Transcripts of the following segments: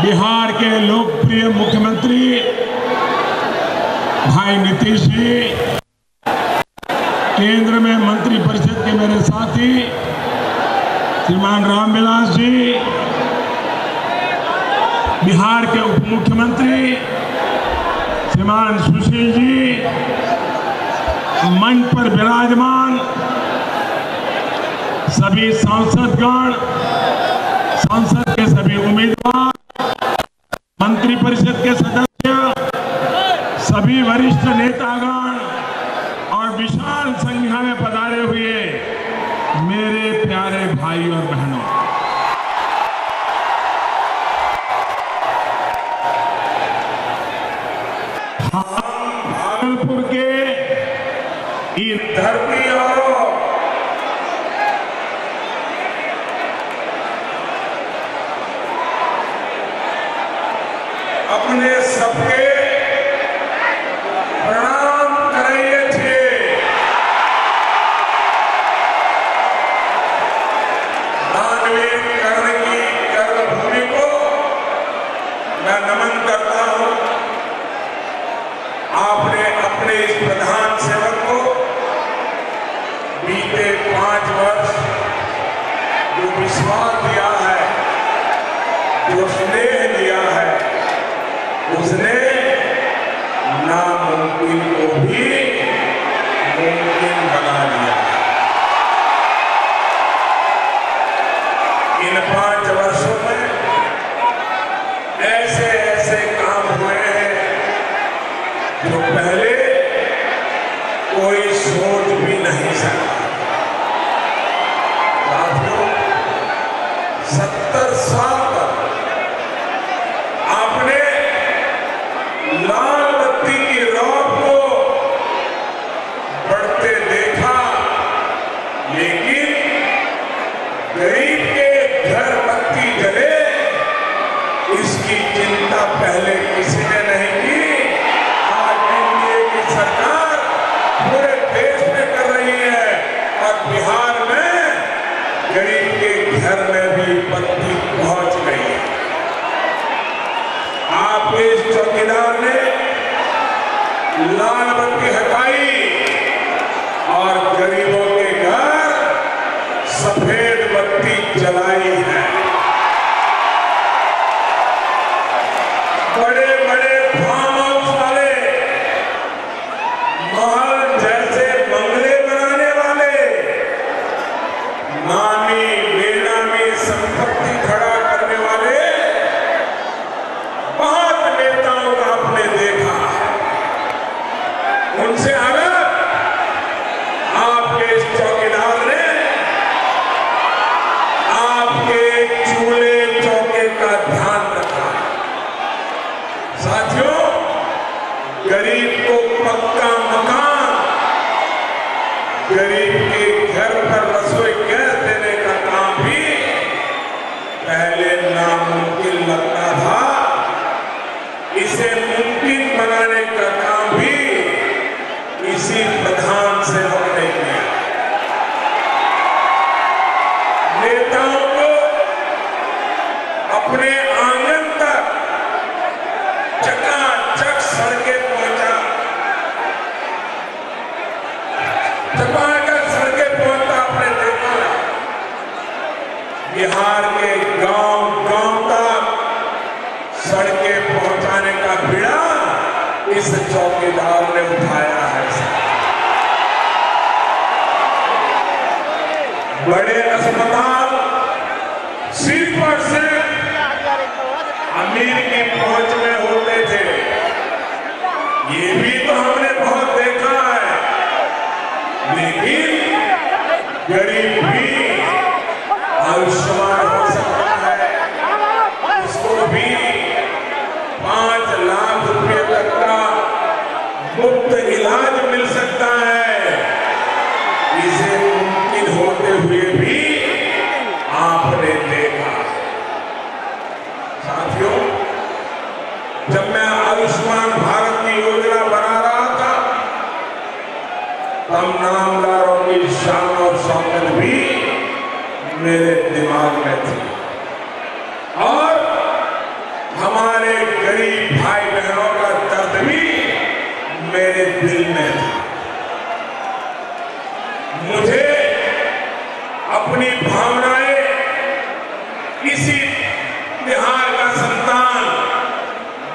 बिहार के लोकप्रिय मुख्यमंत्री भाई नीतीश जी, केंद्र में मंत्रिपरिषद के मेरे साथी श्रीमान रामविलास जी, बिहार के उप मुख्यमंत्री श्रीमान सुशील जी, मंच पर विराजमान सभी सांसदगण, संसद के सभी उम्मीदवार, मंत्रिपरिषद के सदस्य, सभी वरिष्ठ नेतागण और विशाल संख्या में पधारे हुए मेरे प्यारे भाई और बहनों, भागलपुर के इस धरती और अपने सबके प्रणाम कराइए थे। दानवीर कर्ण की कर्मभूमि को मैं नमन करता हूं। आपने अपने इस प्रधान सेवक को बीते 5 वर्ष जो विश्वास दिया है, जो स्नेह दिया है, उसने नामुमकिन को भी मुमकिन बना दिया। इन 5 वर्षों में ऐसे ऐसे काम हुए हैं जो पहले कोई सोच भी नहीं सकता। साथियों, 70 साल तक आपने लाल बत्ती की रौब को बढ़ते देखा, लेकिन गरीब के घर बत्ती जले इसकी चिंता पहले किसी ने नहीं की। आज एनडीए की सरकार पूरे देश में कर रही है और बिहार में गरीब के घर में भी बत्ती पहुंच गई है। आपके इस चौकीदार ने लाल बत्ती हटाई और गरीबों के घर सफेद बत्ती जलाई है। बड़े बड़े फार्म हाउस वाले, महल जैसे बंगले बनाने वाले, नामी बेनामी संपत्ति खड़ा करने वाले बहुत नेताओं का आपने देखा। उनसे अगर आपके इस चौकीदार ने आपके चूल्हे चौके का ध्यान रखा। साथियों, गरीब को पक्का मकान, गरीब के घर पर रसोई गैस देने का काम भी पहले नामुमकिन लगता था। इसे मुमकिन बनाने का काम भी इसी प्रधान सेवक ने किया। नेताओं को अपने आंगन तक चकाचक सड़कें पहुंचा, चकाचक सड़कें पहुंचा आपने देखा। बिहार के गांव-गांव तक सड़कें पहुंचाने का बीड़ा इस चौकीदार ने उठाया है। बड़े अस्पताल सिर्फ और सिर्फ अमीर की पहुंच में होते थे। ये भी तो हमने बहुत देखा है, लेकिन गरीब भी आयुष्मान हो सकता है। उसको भी 5 लाख रुपए तक का मुफ्त इलाज मिल सकता है। इसे मुमकिन होते हुए भी आपने देखा। साथियों, जब मैं आयुष्मान भारत की योजना बना रहा था, तब नामदारों की शान और शौकत भी मेरे दिमाग में थी और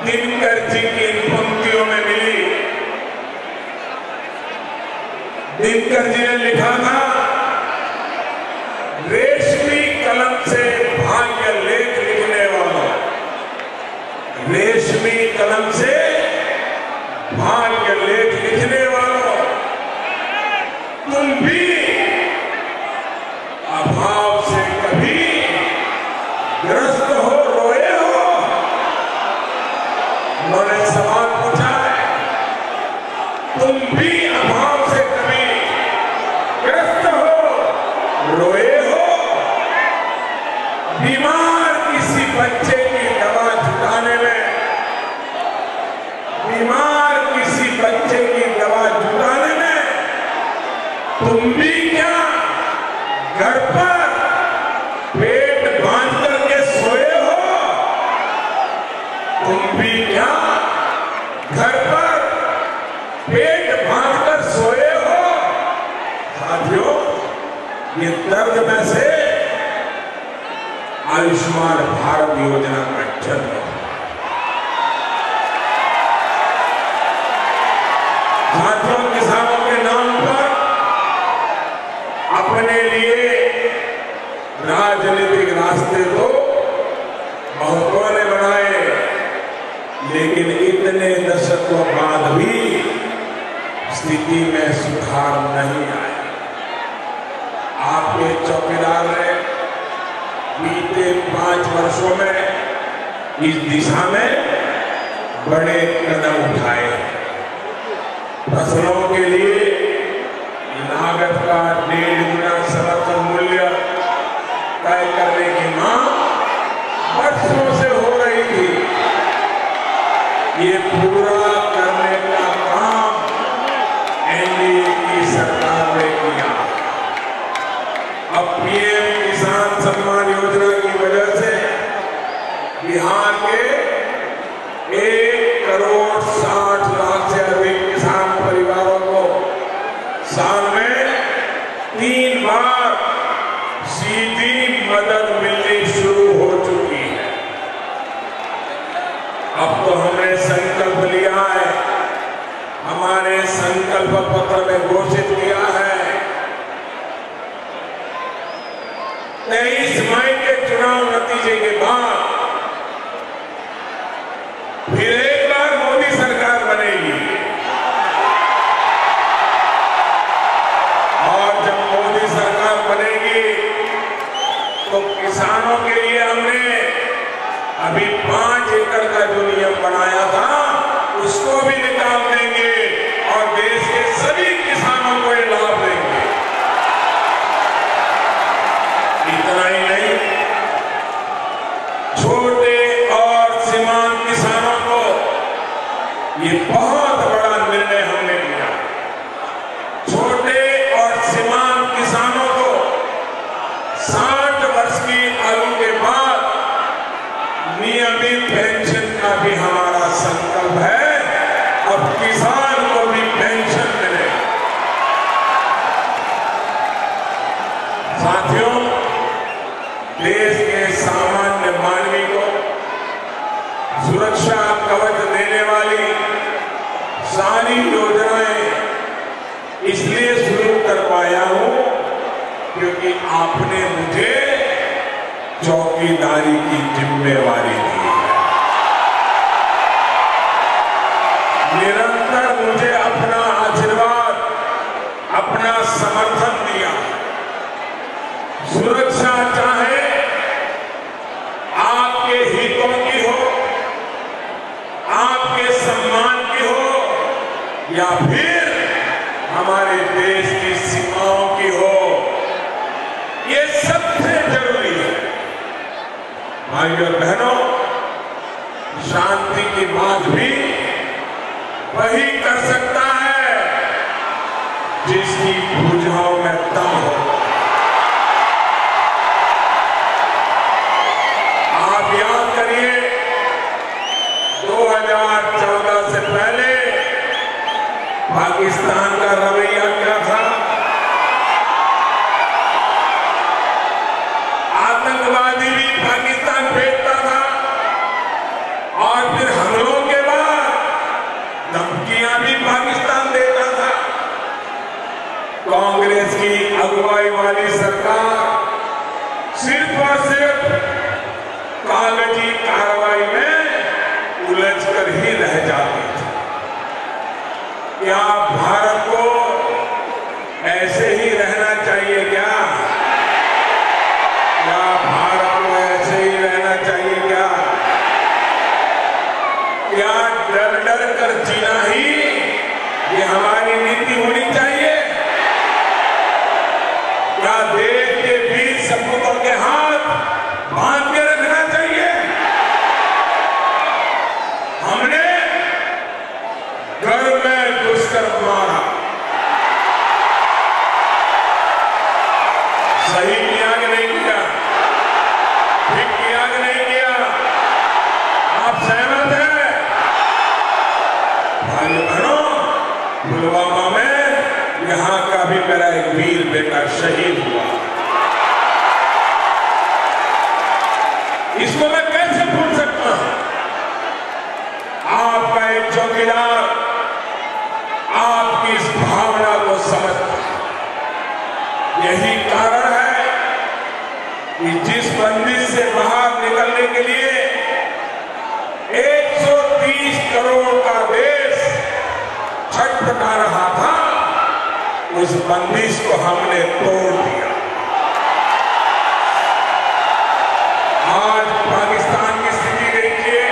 दिनकर जी की इन पंक्तियों में मिली। दिनकर जी ने लिखा था, रेशमी कलम से भाग्य लेख लिखने वालों, रेशमी कलम से भाग्य लेख लिखने वालों, तुम भी अभाव से कभी ग्रस्त हो, रोए हो? उन्होंने सवाल पूछा है, तुम भी अभाव से कभी ग्रस्त हो, रोए हो? बीमार किसी बच्चे की दवा जुटाने में, बीमार किसी बच्चे की दवा जुटाने में तुम भी क्या घर पर पेट बांध करके सोए हो? तुम भी क्या घर पर पेट बांध कर सोए हो? साथियों, ये दर्द में से आयुष्मान भारत योजना का जन्म है। साथियों, किसानों के नाम पर अपने लिए राजनीतिक रास्ते तो बहुतों ने बनाए, लेकिन इतने दशकों बाद भी स्थिति में सुधार नहीं आया। आपके चौकीदार ने बीते 5 वर्षों में इस दिशा में बड़े कदम उठाए। फसलों के लिए लागत का 1.5 गुना समर्थन मूल्य तय करने की मांग वर्षों से हो रही थी। ये पूरा करने का काम एनडीए की सरकार ने किया। अब पीएम किसान सम्मान योजना की वजह से बिहार के 1,60,00,000 से अधिक किसान परिवारों को साल में 3 बार सीधी मदद मिलनी शुरू हो चुकी है। अब तो हमने संकल्प लिया है, हमारे संकल्प पत्र में घोषित किया है, 23 मई के चुनाव नतीजे के बाद फिर एक बार मोदी सरकार बनेगी। और जब मोदी सरकार बनेगी तो किसानों के लिए हमने अभी 5 एकड़ का जो नियम बनाया था उसको भी निकाल देंगे और देश के सभी किसानों को ये लाभ देंगे। इतना ही नहीं, छोटे और सीमांत किसानों को ये बहुत बड़ा निर्णय हमने लिया। छोटे और सीमांत किसानों को 60 वर्ष की आयु के बाद नियमित पेंशन का भी हमारा संकल्प है। अब किसान को भी पेंशन मिले। साथियों, देश के सामान्य मानवी को सुरक्षा कवच देने वाली सारी योजनाएं इसलिए शुरू कर पाया हूं क्योंकि आपने मुझे चौकीदारी की जिम्मेवारी दी है। निरंतर मुझे अपना आशीर्वाद, अपना समर्थन दिया। सुरक्षा चाहे आपके हितों की हो, आपके सम्मान की हो या फिर हमारे देश की सीमाओं की हो, ये सबसे जरूरी है। भाइयों और बहनों, शांति की बात भी वही कर सकता है जिसकी भुजाओं में दम हो। आप याद करिए, 2014 से पहले पाकिस्तान का रवैया क्या था? आतंकवादी भी पाकिस्तान भेजता था और फिर हमलों कर जीना ही ये हमारी नीति होनी चाहिए। क्या देश के वीर सपूतों के हाथ बांध के रखना चाहिए? हमने घर में घुसकर मारा, सही किया कि नहीं किया? ठीक किया कि नहीं किया? आप सहमत हैं? भाई बहनों, पुलवामा में यहां का भी मेरा एक वीर बेटा शहीद हुआ। इसको मैं कैसे भूल सकता हूं? आपका एक चौकीदार आपकी इस भावना को समझता है। यही कारण है कि जिस बंदिश से बाहर निकलने के लिए 130 करोड़ का देश छटपटा रहा था, उस बंदिश को हमने तोड़ दिया। आज पाकिस्तान की स्थिति देखिए,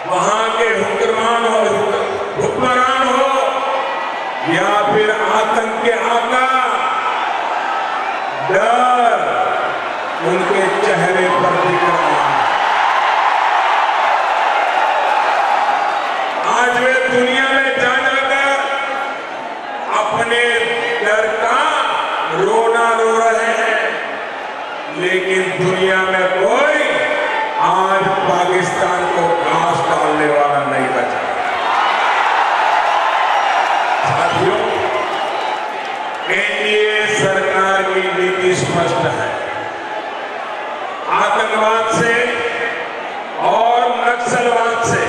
वहां के हुक्मरान हो या फिर आतंक के आका, डर उनके चेहरे पर दिख रहा है। आज वे दुनिया में जा जाकर अपने डर का रोना रो रहे हैं, लेकिन दुनिया में कोई आज पाकिस्तान को घास डालने वाला नहीं बचा। साथियों, एनडीए सरकार की नीति स्पष्ट है। आतंकवाद से और नक्सलवाद से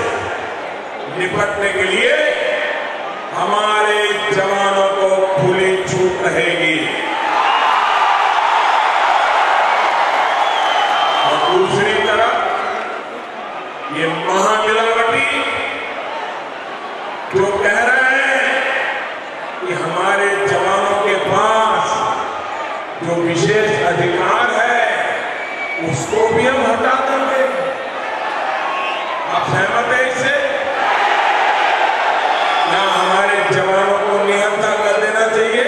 निपटने के लिए हमारे जवानों को खुली छूट रहेगी। और दूसरी तरफ ये महामिलावटी जो कह रहे हैं कि हमारे जवानों के पास जो विशेष अधिकार है उसको भी हम हटा देंगे। आप सहमत हैं इससे? क्या हमारे जवानों को निहत्था कर देना चाहिए?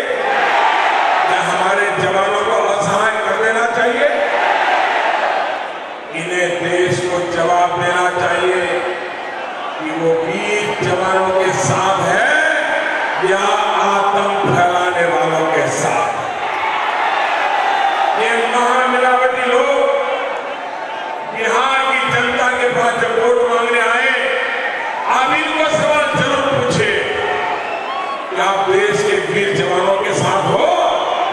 क्या हमारे जवानों को असहाय कर देना चाहिए? इन्हें देश को जवाब देना चाहिए कि वो वीर जवानों के साथ है या आतंक फैलाने वालों के साथ। ये महामिलावटी लोग बिहार की जनता के पास जब वोट मांगने आए, आप इनको सवाल जरूर पूछे कि आप देश के वीर जवानों के साथ हो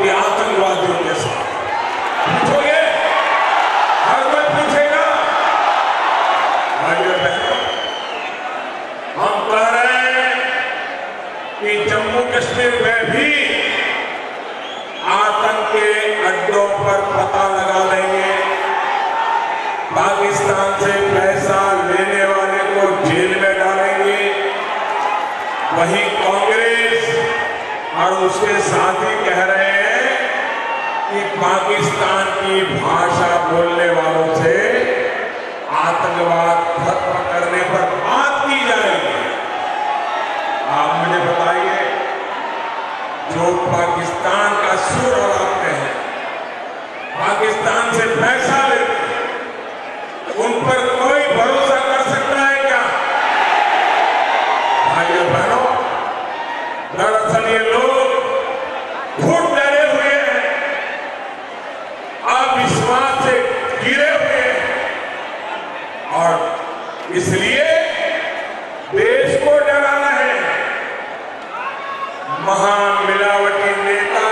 या आतंकवादियों के साथ? पूछोगे? हर कोई पूछेगा। भाइयों बहनों, हम कह रहे हैं कि जम्मू कश्मीर में भी आतंक के अड्डों पर पता लगा लेंगे, पाकिस्तान से पैसा लेने वाले को जेल में डालेंगे। वहीं कांग्रेस और उसके साथी कह रहे हैं कि पाकिस्तान की भाषा बोलने वालों से आतंकवाद खत्म करने पर बात की जाएगी। आप मुझे बताइए, जो पाकिस्तान का सुर लगाते हैं, पाकिस्तान से पैसा लेते हैं, उन पर कोई भरोसा कर सकता है क्या? भाइयों बहनों, दरअसल ये लोग खुद डरे हुए हैं, अविश्वास से गिरे हुए हैं और इसलिए देश को डराना है। महामिलावटी नेता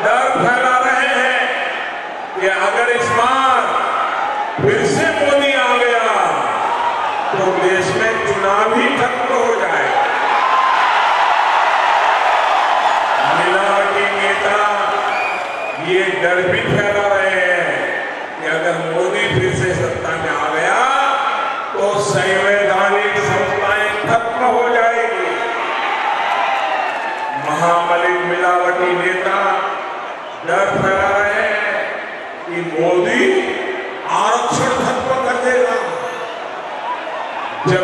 डर फैला रहे हैं कि अगर इस बार फिर से मोदी आ गया तो देश में चुनाव ही खत्म हो जाएगा। मिलावटी नेता ये डर भी फैला रहे हैं कि अगर मोदी फिर से सत्ता में आ गया तो संवैधानिक संस्थाएं खत्म हो जाएगी। महामलिक मिलावटी नेता डर फैला रहे हैं कि मोदी आरक्षण खत्म कर देगा। जब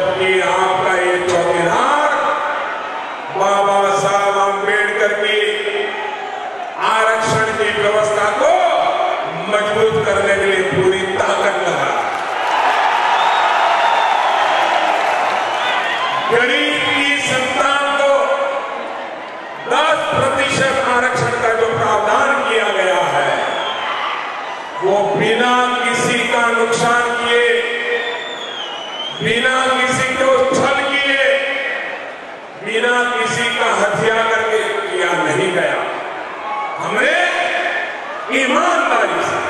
नुकसान किए, बिना किसी को छल किए, बिना किसी का हत्या करके किया नहीं गया। हमने ईमानदारी से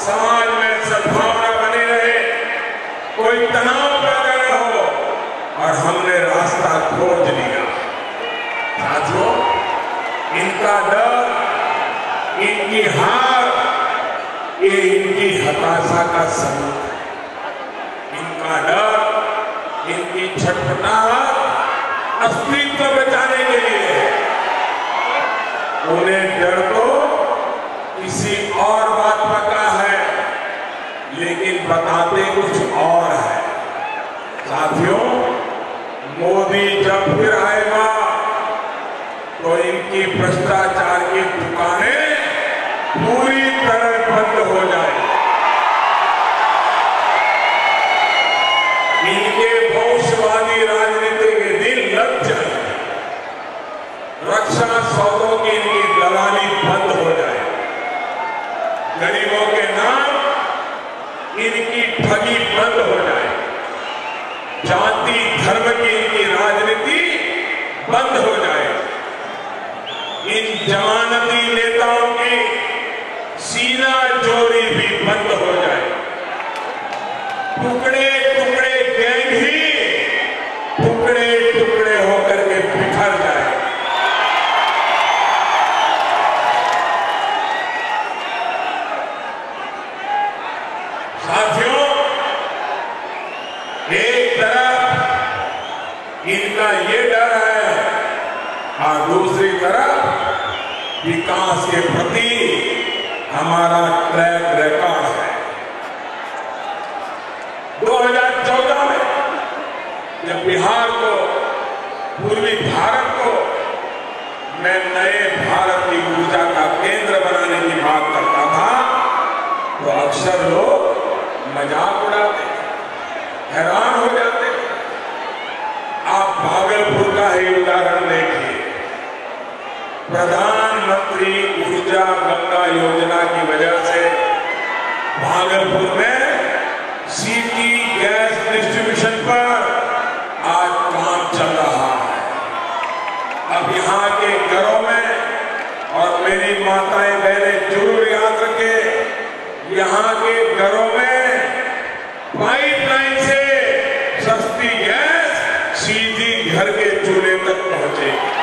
समाज में सद्भावना बनी रहे, कोई तनाव पैदा न हो, और हमने रास्ता खोज लिया। साथियों, इनका डर, इनकी हार, ये इनकी हताशा का सबूत है। इनका डर, इनकी छटपटाहट अस्तित्व बचाने के लिए है। उन्हें डर तो किसी और बात पता है, लेकिन बताते कुछ और है। साथियों, मोदी जब फिर आएगा तो इनकी भ्रष्टाचार की दुकानें पूरी तरह बंद हो जाएगी। इनके वंशवादी राजनीति के दिन लग जाए, रक्षा सौदों की इनकी दलाली बंद हो जाए, गरीबों के नाम इनकी ठगी बंद हो जाए, जाति धर्म की इनकी राजनीति बंद हो जाए, इन जमानती नेताओं की सीना चोरी भी बंद हो जाए, टुकड़े टुकड़े गैंग ही टुकड़े टुकड़े होकर के बिखर जाए। साथियों, एक तरफ इनका ये डर है और दूसरी तरफ विकास के प्रति हमारा ट्रैक रिकॉर्ड है। 2014 में जब बिहार को, पूर्वी भारत को मैं नए भारत की ऊर्जा का केंद्र बनाने की बात करता था, तो अक्सर लोग मजाक उड़ाते, हैरान हो जाते। आप भागलपुर का ही उदाहरण देखिए। प्रधानमंत्री ऊर्जा गंगा योजना की वजह से भागलपुर में सिटी गैस डिस्ट्रीब्यूशन पर आज काम चल रहा है। अब यहाँ के घरों में, और मेरी माताएं बहनें जरूर याद रखें, यहाँ के घरों में पाइपलाइन से सस्ती गैस सीधी घर के चूल्हे तक पहुंचेगी।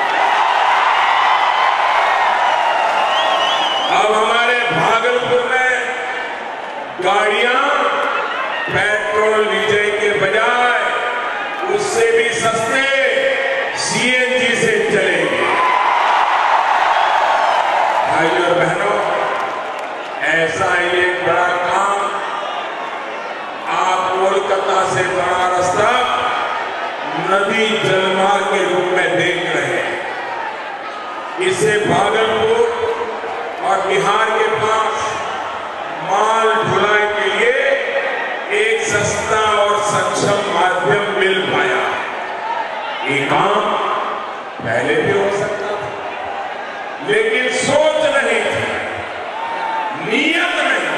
अब हमारे भागलपुर में गाड़ियां पेट्रोल डीजल के बजाय उससे भी सस्ते सीएनजी से चलेंगे। भाइयों और बहनों, ऐसा ही एक बड़ा काम आप कोलकाता से बनारस तक नदी जलमार्ग के रूप में देख रहे हैं। इससे भागलपुर और बिहार के पास माल ढुलाई के लिए एक सस्ता और सक्षम माध्यम मिल पाया। ये काम पहले भी हो सकता था, लेकिन सोच नहीं थी, नियत नहीं।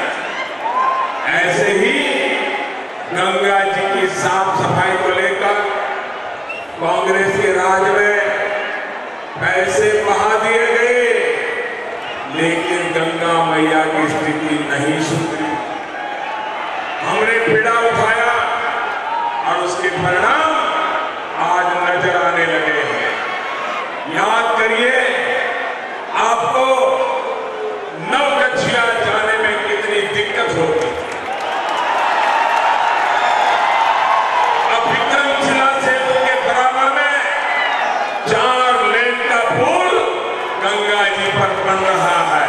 ऐसे ही गंगा जी की साफ सफाई को लेकर कांग्रेस के राज में पैसे बहा दिए गए, लेकिन गंगा मैया की स्थिति नहीं सुधरी। हमने पीड़ा उठाया और उसके परिणाम आज नजर आने लगे हैं। याद करिए, आपको नवगछिया जाने में कितनी दिक्कत होती। अब विक्रमशिला सेतु के बराबर में 4 लेन का पुल गंगा जी पर बन रहा है।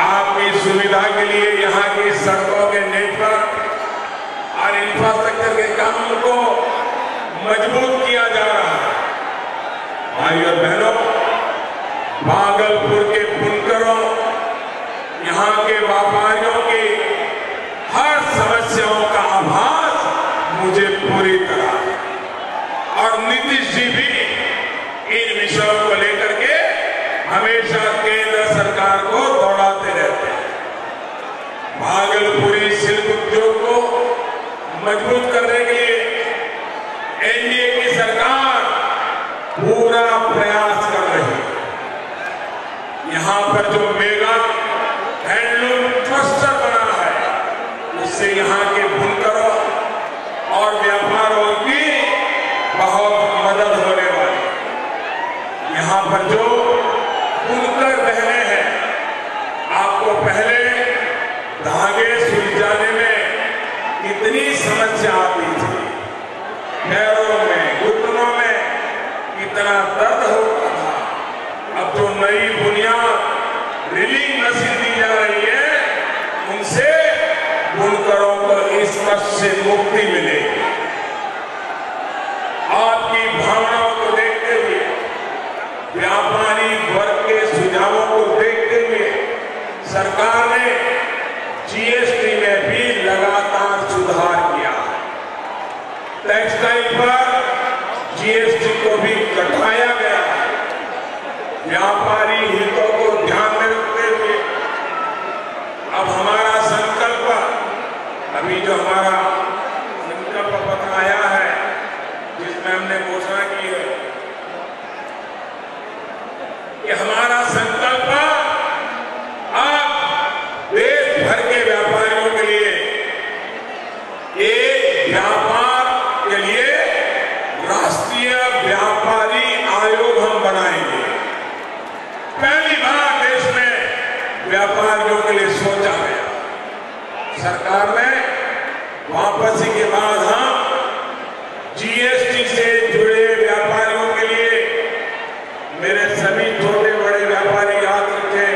आपकी सुविधा के लिए यहाँ की सड़कों के नेटवर्क और इंफ्रास्ट्रक्चर के कामों को मजबूत किया जा रहा है। भाइयों और बहनों, भागलपुर के बुनकरों, यहाँ के व्यापारियों की हर समस्याओं का आभास मुझे पूरी तरह, और नीतीश जी भी इन विषयों को लेकर के हमेशा केंद्र सरकार को दौड़ाते रहते हैं। भागलपुरी सिल्क उद्योग को मजबूत करने के लिए एनडीए की सरकार पूरा प्रयास कर रही है। यहां पर जो मेगा हैंडलूम क्लस्टर बना है उससे यहां के बुनकरों और व्यापारों की बहुत मदद होने वाली है। यहां पर जो बुनकर बहने हैं, आपको पहले धागे सुलझाने में कितनी समस्या आती थी, पैरों में घुटनों में कितना दर्द होता था। अब जो नई बुनियाद रीलिंग मशीन दी जा रही है, उनसे बुनकरों को इस कष्ट से मुक्ति मिलेगी। आपकी भावनाओं को देखते हुए, व्यापारी वर्ग के सुझावों को देखते हुए सरकार ने जीएसटी में भी लगातार सुधार किया। टेक्सटाइल पर जीएसटी को भी घटाया गया। व्यापारी हितों को ध्यान में रखते हुए अब हमारा संकल्प, अभी जो हमारा संकल्प पत्र आया है जिसमें हमने घोषणा की है कि हमारा संकल्प अब देश भर के व्यापारियों के लिए एक व्यापार के लिए राष्ट्रीय व्यापारी आयोग हम बनाएंगे। पहली बार देश में व्यापारियों के लिए सोचा गया। सरकार ने वापसी के बाद हम जीएसटी से जुड़े व्यापारियों के लिए, मेरे सभी छोटे बड़े व्यापारी याद रखें,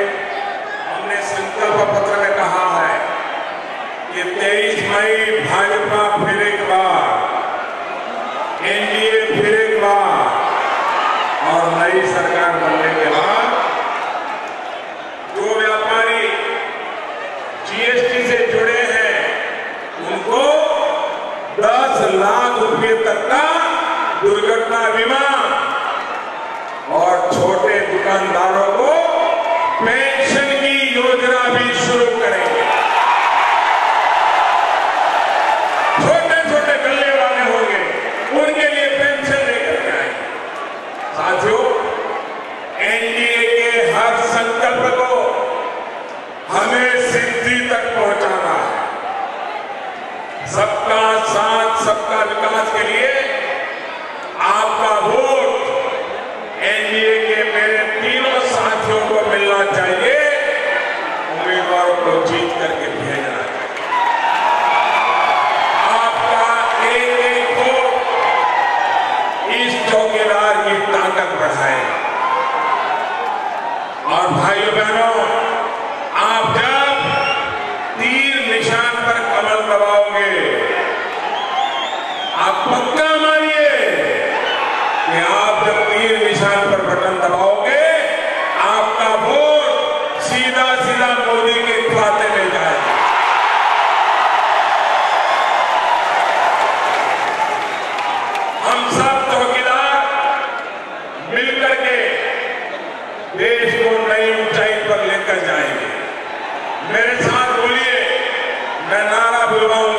हमने संकल्प पत्र में कहा है कि 23 मई भाजपा फिर एक बार, एनडीए फिर एक बार और नई सरकार बनने के बाद जो व्यापारी जीएसटी से जुड़े हैं उनको 10 लाख रुपए तक का दुर्घटना बीमा और छोटे दुकानदारों को पेंशन की योजना भी शुरू करेंगे। छोटे छोटे गल्ले वाले होंगे, उनके लिए पेंशन लेकर के आएंगे। साथियों, एनडीए के हर संकल्प को हमें सिद्धि तक पहुंचाना है। सबका साथ सबका विकास के लिए आपका वोट एनडीए के मेरे तीनों साथियों को मिलना चाहिए। उम्मीदवारों को जीत करके भेजना चाहिए। आपका एक एक वोट इस चौकीदार की ताकत बढ़ाएगा। और भाइयों बहनों, आप जब तीर निशान पर कमल दबाओगे, आप पक्का मानिए कि आप जब तीर निशान पर बटन दबाओगे, आपका वोट सीधा सीधा मोदी के खाते में जाएगा। हम सब चौकीदार मिलकर के देश को नई ऊंचाई पर लेकर जाएंगे। मेरे साथ बोलिए, मैं नारा बुलवाऊंगा।